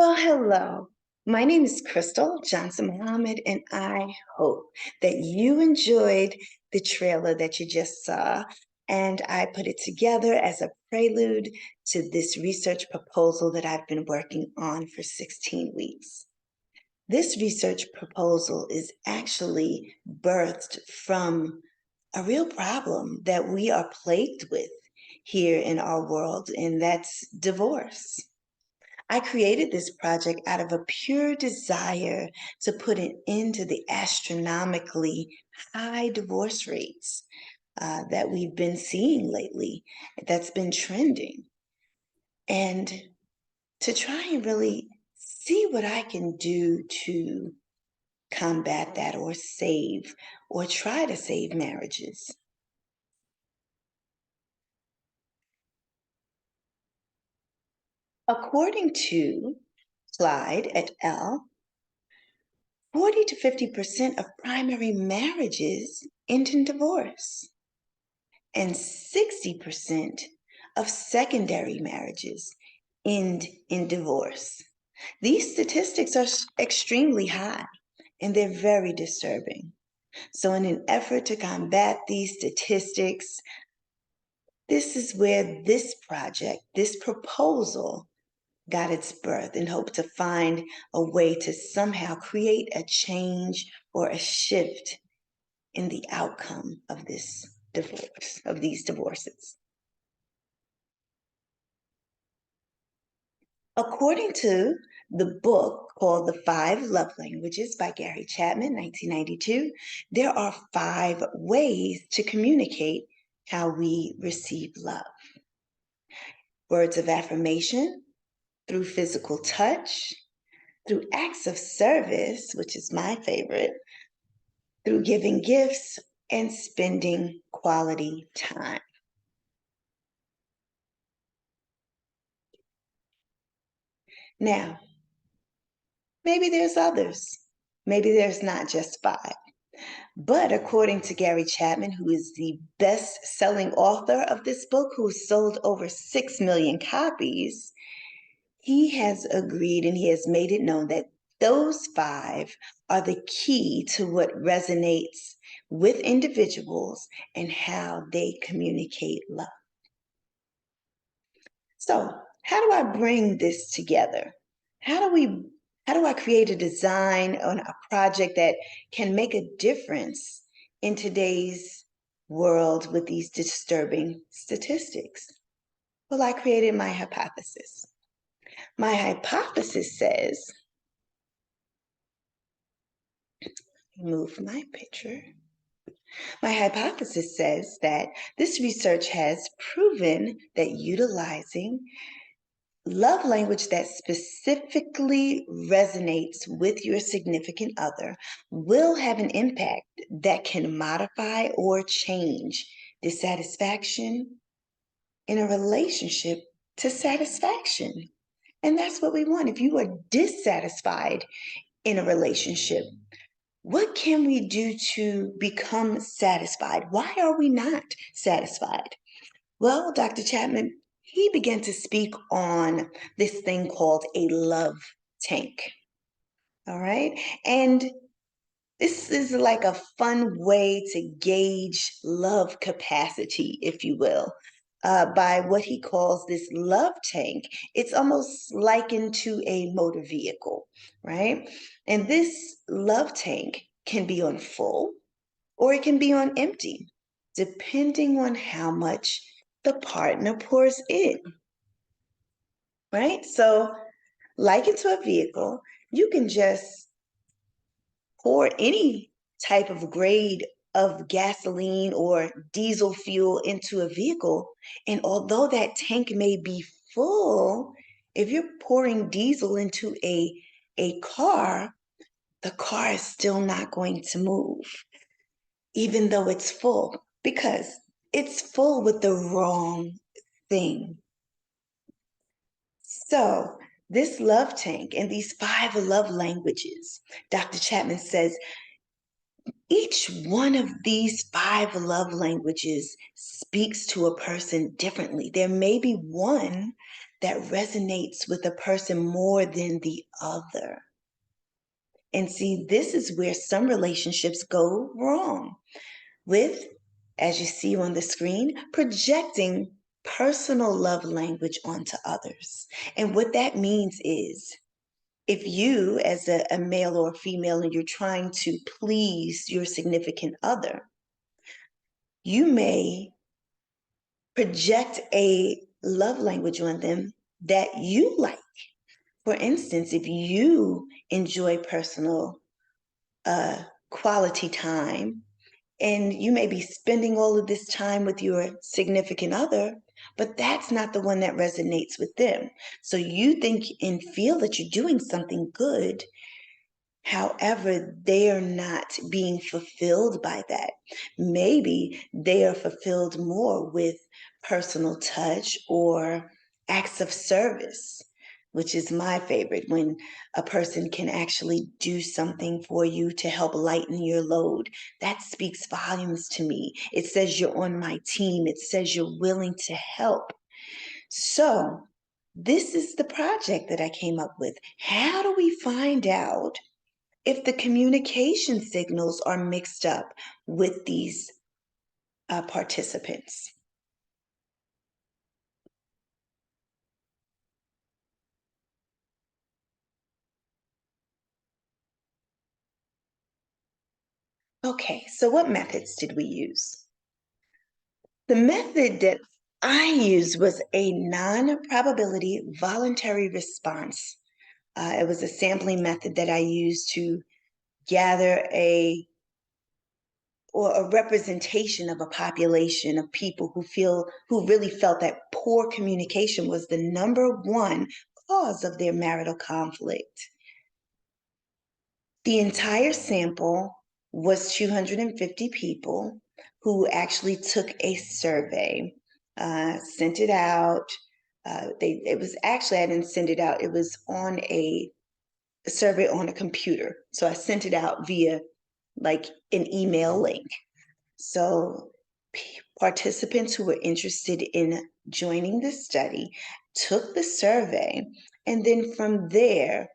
Well, hello. My name is Crystal Johnson Muhammad, and I hope that you enjoyed the trailer that you just saw. And I put it together as a prelude to this research proposal that I've been working on for 16 weeks. This research proposal is actually birthed from a real problem that we are plagued with here in our world, and that's divorce. I created this project out of a pure desire to put an end to the astronomically high divorce rates that we've been seeing lately, that's been trending, and to try and really see what I can do to combat that or save or try to save marriages. According to Clyde et al., 40 to 50% of primary marriages end in divorce, and 60% of secondary marriages end in divorce. These statistics are extremely high and they're very disturbing. So, in an effort to combat these statistics, this is where this project, this proposal, got its birth in hope to find a way to somehow create a change or a shift in the outcome of this divorce, of these divorces. According to the book called The Five Love Languages by Gary Chapman, 1992, there are 5 ways to communicate how we receive love. Words of affirmation, through physical touch, through acts of service, which is my favorite, through giving gifts and spending quality time. Now, maybe there's others. Maybe there's not just 5. But according to Gary Chapman, who is the best-selling author of this book, who sold over 6 million copies, he has agreed and he has made it known that those 5 are the key to what resonates with individuals and how they communicate love. So, how do I bring this together? How do I create a design on a project that can make a difference in today's world with these disturbing statistics? Well, I created my hypothesis. My hypothesis says, move my picture. My hypothesis says that this research has proven that utilizing love language that specifically resonates with your significant other will have an impact that can modify or change dissatisfaction in a relationship to satisfaction. And that's what we want. If you are dissatisfied in a relationship, what can we do to become satisfied? Why are we not satisfied? Well, Dr. Chapman, he began to speak on this thing called a love tank. All right. And this is like a fun way to gauge love capacity, if you will, by what he calls this love tank. It's almost likened to a motor vehicle, right? And this love tank can be on full or it can be on empty, depending on how much the partner pours in, right? So, like into a vehicle, you can just pour any type of grade of gasoline or diesel fuel into a vehicle. And although that tank may be full, if you're pouring diesel into a car, the car is still not going to move, even though it's full, because it's full with the wrong thing. So, this love tank and these 5 love languages, Dr. Chapman says, each one of these 5 love languages speaks to a person differently. There may be one that resonates with a person more than the other. And see, this is where some relationships go wrong with, as you see on the screen, projecting personal love language onto others. And what that means is if you, as a male or a female, and you're trying to please your significant other, you may project a love language on them that you like. For instance, if you enjoy personal quality time, and you may be spending all of this time with your significant other, but that's not the one that resonates with them. So you think and feel that you're doing something good. However, they are not being fulfilled by that. Maybe they are fulfilled more with personal touch or acts of service, which is my favorite, when a person can actually do something for you to help lighten your load. That speaks volumes to me. It says you're on my team. It says you're willing to help. So this is the project that I came up with. How do we find out if the communication signals are mixed up with these participants? Okay, so what methods did we use? The method that I used was a non-probability voluntary response. It was a sampling method that I used to gather a representation of a population of people who really felt that poor communication was the number one cause of their marital conflict. The entire sample was 250 people who actually took a survey, sent it out. It was actually, I didn't send it out, it was on a survey on a computer. So I sent it out via like an email link. So participants who were interested in joining the study took the survey, and then from there,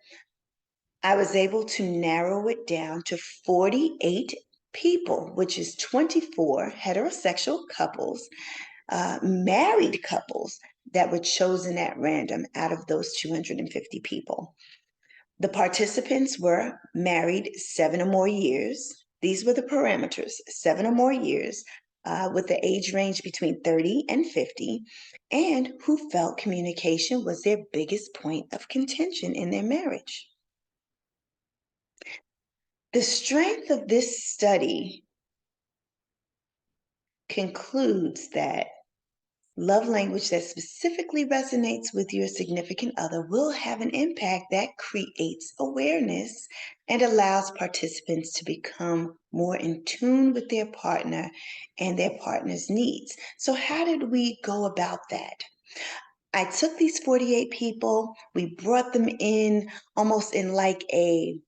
I was able to narrow it down to 48 people, which is 24 heterosexual couples, married couples that were chosen at random out of those 250 people. The participants were married 7 or more years. These were the parameters, 7 or more years, with the age range between 30 and 50, and who felt communication was their biggest point of contention in their marriage. The strength of this study concludes that love language that specifically resonates with your significant other will have an impact that creates awareness and allows participants to become more in tune with their partner and their partner's needs. So how did we go about that? I took these 48 people, we brought them in almost in like a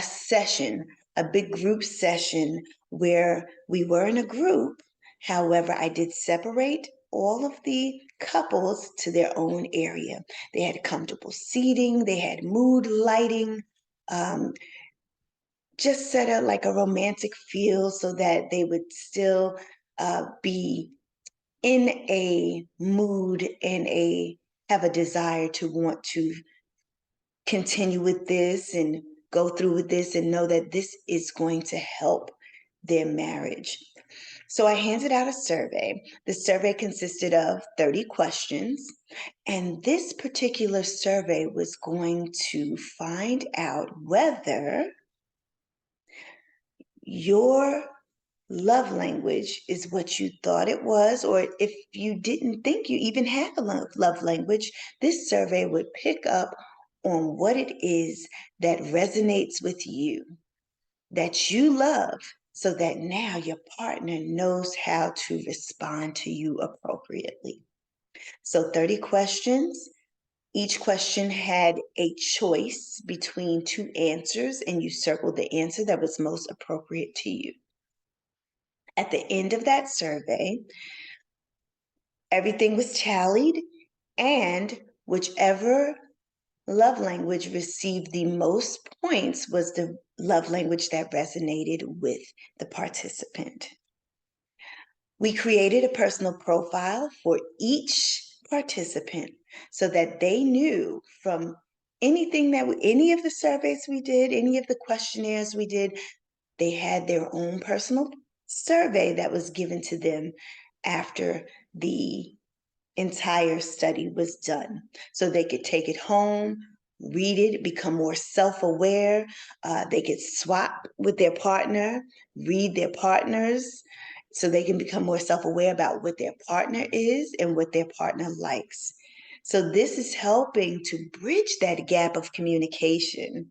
session, a big group session where we were in a group. However, I did separate all of the couples to their own area. They had comfortable seating, they had mood lighting, just set up like a romantic feel so that they would still be in a mood and have a desire to want to continue with this and go through with this and know that this is going to help their marriage. So I handed out a survey. The survey consisted of 30 questions, and this particular survey was going to find out whether your love language is what you thought it was, or if you didn't think you even had a love language, this survey would pick up on what it is that resonates with you, that you love, so that now your partner knows how to respond to you appropriately. So 30 questions. Each question had a choice between 2 answers, and you circled the answer that was most appropriate to you. At the end of that survey, Everything was tallied, and whichever love language received the most points was the love language that resonated with the participant. We created a personal profile for each participant so that they knew from any of the surveys we did, any of the questionnaires we did, they had their own personal survey that was given to them after the entire study was done. So they could take it home, read it, become more self-aware. They could swap with their partner, read their partners, so they can become more self-aware about what their partner is and what their partner likes. So this is helping to bridge that gap of communication.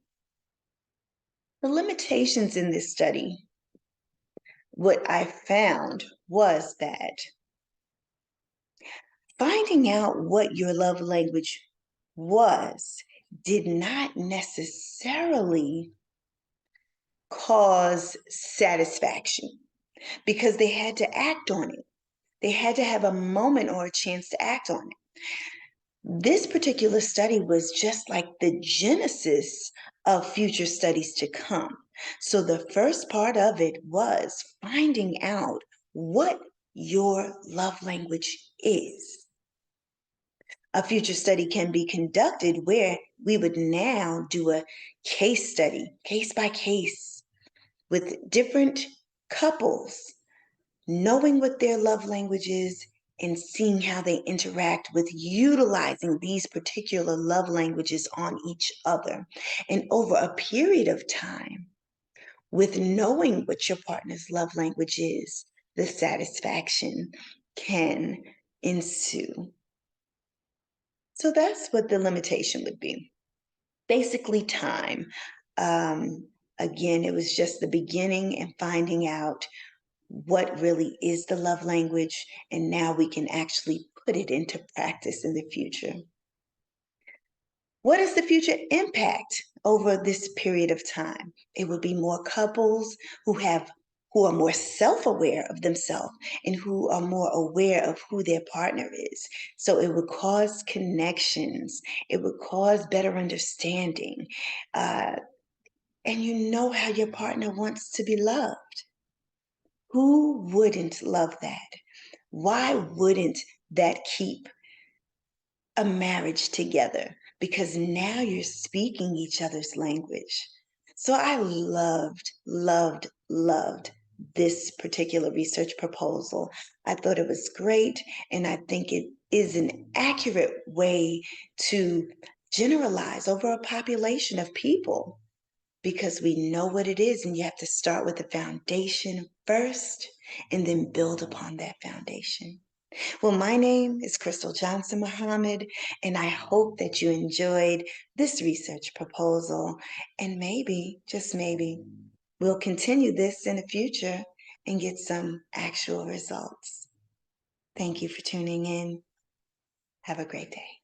The limitations in this study, what I found was that finding out what your love language was did not necessarily cause satisfaction because they had to act on it. They had to have a moment or a chance to act on it. This particular study was just like the genesis of future studies to come. So the first part of it was finding out what your love language is. A future study can be conducted where we would now do a case study, case by case, with different couples, knowing what their love language is and seeing how they interact with utilizing these particular love languages on each other. And over a period of time, with knowing what your partner's love language is, the satisfaction can ensue. So that's what the limitation would be. Basically, time. Again, it was just the beginning and finding out what really is the love language, and now we can actually put it into practice in the future. What is the future impact over this period of time? It would be more couples who are more self-aware of themselves and who are more aware of who their partner is. So it would cause connections. It would cause better understanding. And you know how your partner wants to be loved. Who wouldn't love that? Why wouldn't that keep a marriage together? Because now you're speaking each other's language. So I loved this particular research proposal. I thought it was great, and I think it is an accurate way to generalize over a population of people because we know what it is, and you have to start with the foundation first and then build upon that foundation. Well, my name is Crystal Johnson Muhammad, and I hope that you enjoyed this research proposal. And maybe, just maybe, we'll continue this in the future and get some actual results. Thank you for tuning in. Have a great day.